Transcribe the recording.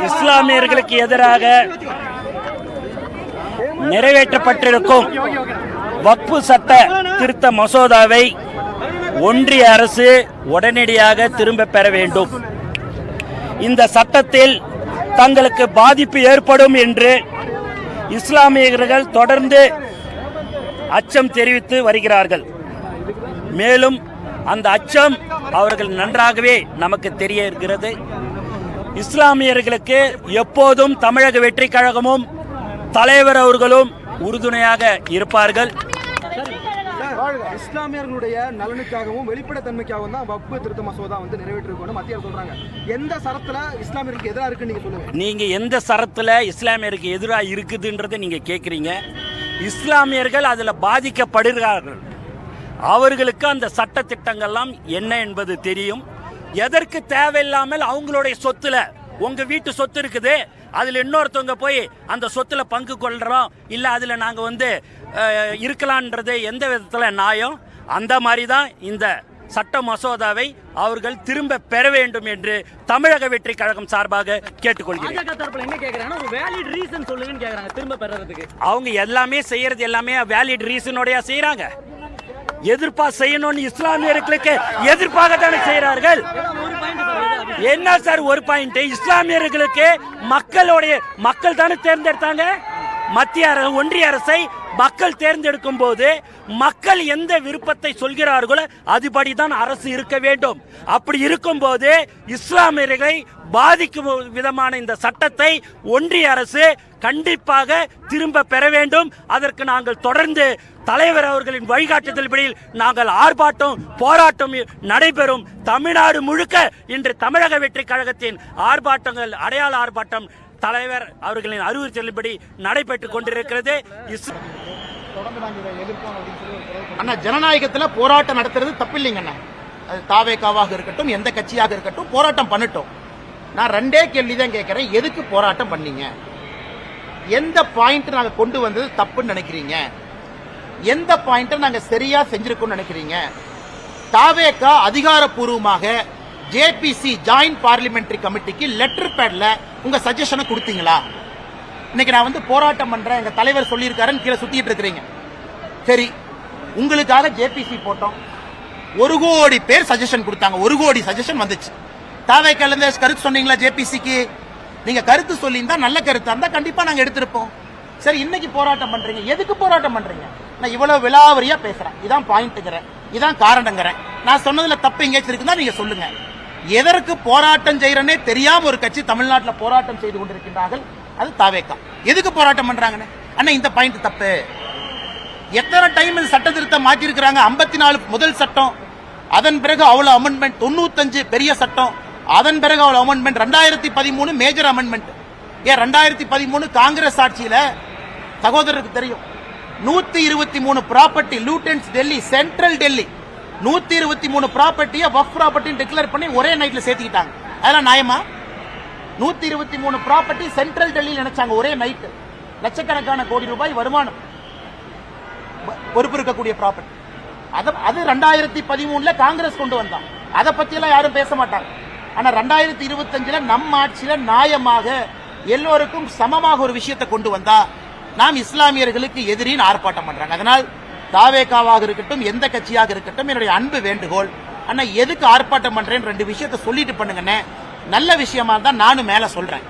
இஸ்லாமியர்களுக்கு எதிராக நிறைவேற்றப்பட்டிருக்கும் வக்ஃபு சட்ட திருத்த மசோதாவை ஒன்றிய அரசு உடனடியாக திரும்ப பெற வேண்டும். இந்த சட்டத்தில் தங்களுக்கு பாதிப்பு ஏற்படும் என்று இஸ்லாமியர்கள் தொடர்ந்து அச்சம் தெரிவித்து வருகிறார்கள். மேலும் அந்த அச்சம் அவர்கள் நன்றாகவே நமக்கு தெரிய இருக்கிறது. இஸ்லாமியர்களுக்கு எப்போதும் தமிழக வெற்றி கழகமும் தலைவர் அவர்களும் உறுதுணையாக இருப்பார்கள். இஸ்லாமியர்களுடைய நலனுக்காகவும் வெளிப்படைத்தன்மைக்காகவும் தான் வக்ஃபு திருத்த மசோதா நிறைவேற்றிருக்கணும் மத்திய அரசு சொல்றாங்க. எந்த சரத்துல இஸ்லாமியருக்கு எதிராக இருக்குன்னு நீங்க சொல்லுங்க. நீங்க எந்த சரத்துல இஸ்லாமியருக்கு எதிராக இருக்குதுன்றதை நீங்க கேட்குறீங்க. இஸ்லாமியர்கள் அதுல பாதிக்கப்படுகிறார்கள். அவர்களுக்கு அந்த சட்ட திட்டங்கள்லாம் என்ன என்பது தெரியும். எதற்கு தேவையில்லாமல் அவங்களுடைய சொத்துல, உங்க வீட்டு சொத்து இருக்குது, அதுல இன்னொருத்தவங்க போய் அந்த சொத்துல பங்கு கொள்றோம் இல்ல அதுல நாங்க இருக்கலான்றது எந்த விதத்துல நியாயம்? அந்த மாதிரி தான் இந்த சட்ட மசோதாவை அவர்கள் திரும்ப பெற வேண்டும் என்று தமிழக வெற்றி கழகம் சார்பாக கேட்டுக்கொள்கிறேன். அவங்க எல்லாமே செய்யறது எல்லாமே வேலிட் ரீசனோட செய்யறாங்க. எதிர்ப்பா செய்யணும்னு இஸ்லாமியர்களுக்கு எதிர்ப்பாக தானே செய்யறார்கள். என்ன சார் ஒரு பாயிண்ட்? இஸ்லாமியர்களுக்கு மக்கள் தானே தேர்ந்தெடுத்தாங்க. மத்திய ஒன்றிய அரசை மக்கள் தேர்ந்தெடுக்கும் போது மக்கள் எந்த விருப்பத்தை சொல்கிறார்களோ அதுபடிதான் அரசு இருக்க வேண்டும். அப்படி இருக்கும் போது இஸ்லாமியர்களை பாதிக்கும் விதமான இந்த சட்டத்தை ஒன்றிய அரசு கண்டிப்பாக திரும்ப பெற வேண்டும். அதற்கு நாங்கள் தொடர்ந்து தலைவர் அவர்களின் வழிகாட்டுதல்படி நாங்கள் போராட்டம் நடைபெறும். தமிழ்நாடு முழுக்க இன்று தமிழக வெற்றி கழகத்தின் ஆர்ப்பாட்டங்கள், அடையாள ஆர்ப்பாட்டம் தலைவர் அவர்களின் அறிவுறுத்தலின்படி நடைபெற்றுக் கொண்டிருக்கிறது. ஜனநாயகத்தில் போராட்டம் நடத்துறது தப்பில்லைங்க. அது தாவேகாவாக இருக்கட்டும், எந்த கட்சியாக இருக்கட்டும், போராட்டம் பண்ணட்டும். நான் ரெண்டே கேள்விதான் கேட்கிறேன். எதுக்கு போராட்டம் பண்ணீங்க? எந்த பாயிண்ட் நாங்க கொண்டு வந்தது தப்புன்னு நினைக்கிறீங்க? எந்த பாயிண்ட் நாங்க சரியா செஞ்சிருக்கோம் நினைக்கிறீங்க? தாவேகா அதிகாரப்பூர்வமாக ஜேபிசி ஜாயிண்ட் பார்லிமெண்டரி கமிட்டிக்கு லெட்டர் பேட்ல உங்க சஜஷனை கொடுத்தீங்களா? இன்னைக்கு நான் போராட்டம் பண்றேன், எங்க தலைவர் சொல்லியிருக்காருன்னு கீழே சுத்திட்டு இருக்கிறீங்க. சரி, உங்களுக்காக ஜேபிசி போட்டோம். 1 கோடி பேர் சஜஷன் கொடுத்தாங்க. 1 கோடி சஜஷன் வந்துச்சு. தாவேக்கால இருந்து கருத்து சொன்னீங்களா? ஜேபிசிக்கு நீங்க கருத்து சொல்லியிருந்தா, நல்ல கருத்தா இருந்தா கண்டிப்பா நாங்க எடுத்திருப்போம். சரி, இன்னைக்கு போராட்டம் பண்றீங்க. எதுக்கு போராட்டம் பண்றீங்க? நான் இவ்வளவு விலாவரியா பேசுறேன். இதான் பாயிண்ட்ங்கிறேன், இதான் காரணங்கிறேன். நான் சொன்னதுல தப்பு எங்கேயாச்சும் இருக்குன்னா நீங்க சொல்லுங்க. எதற்கு போராட்டம் செய்யறனே தெரியாம ஒரு கட்சி தமிழ்நாட்டில் போராட்டம் செய்து கொண்டிருக்கின்றார்கள். அது தாவேகா. எதுக்கு போராட்டம் பண்றாங்கன்னு அண்ணா இந்த பாயிண்ட் தப்பு. எத்தனை டைம் சட்ட திருத்தம் மாற்றி இருக்கிறாங்க? 54 முதல் சட்டம், அதன் பிறகு அவ்வளவு அமெண்ட்மெண்ட், 95 பெரிய சட்டம், அதன் பிறகு அவ்வளவு அமெண்ட்மெண்ட், 2013 மேஜர் அமெண்ட்மெண்ட். ஏன் 2013 காங்கிரஸ் ஆட்சியில சகோதரருக்கு தெரியும், 123 ப்ராப்பர்ட்டி லூட்டன்ஸ் டெல்லி, சென்ட்ரல் டெல்லி 123 ப்ராப்பர்ட்டியை வக்ஃப் ப்ராப்பர்ட்டி டிக்ளேர் பண்ணி ஒரே நைட்ல சேர்த்துக்கிட்டாங்க. அதெல்லாம் நியாயமா? 123 ப்ராப்பர்ட்டி சென்ட்ரல் டெல்லியில் நினைச்சாங்க ஒரே நைட். லட்சக்கணக்கான கோடி ரூபாய் வருமானம் பொறுப்பு இருக்கக்கூடிய ப்ராப்பர்ட்டி. அது 2013 காங்கிரஸ் கொண்டு வந்தாங்க. அதை பத்தி எல்லாம் யாரும் பேச மாட்டாங்க. ஆனா 2025 நம்ம ஆட்சியில நியாயமாக எல்லோருக்கும் சமமாக ஒரு விஷயத்தை கொண்டு வந்தா நாம் இஸ்லாமியர்களுக்கு எதிரின்னு ஆர்ப்பாட்டம் பண்றாங்க. அதனால் தாவேகாவாக இருக்கட்டும், எந்த கட்சியாக இருக்கட்டும், என்னுடைய அன்பு வேண்டுகோள், அண்ணா எதுக்கு ஆர்ப்பாட்டம் பண்றேன்னு 2 விஷயத்தை சொல்லிட்டு பண்ணுங்கன்னு. நல்ல விஷயமா தான் நானும் மேல சொல்றேன்.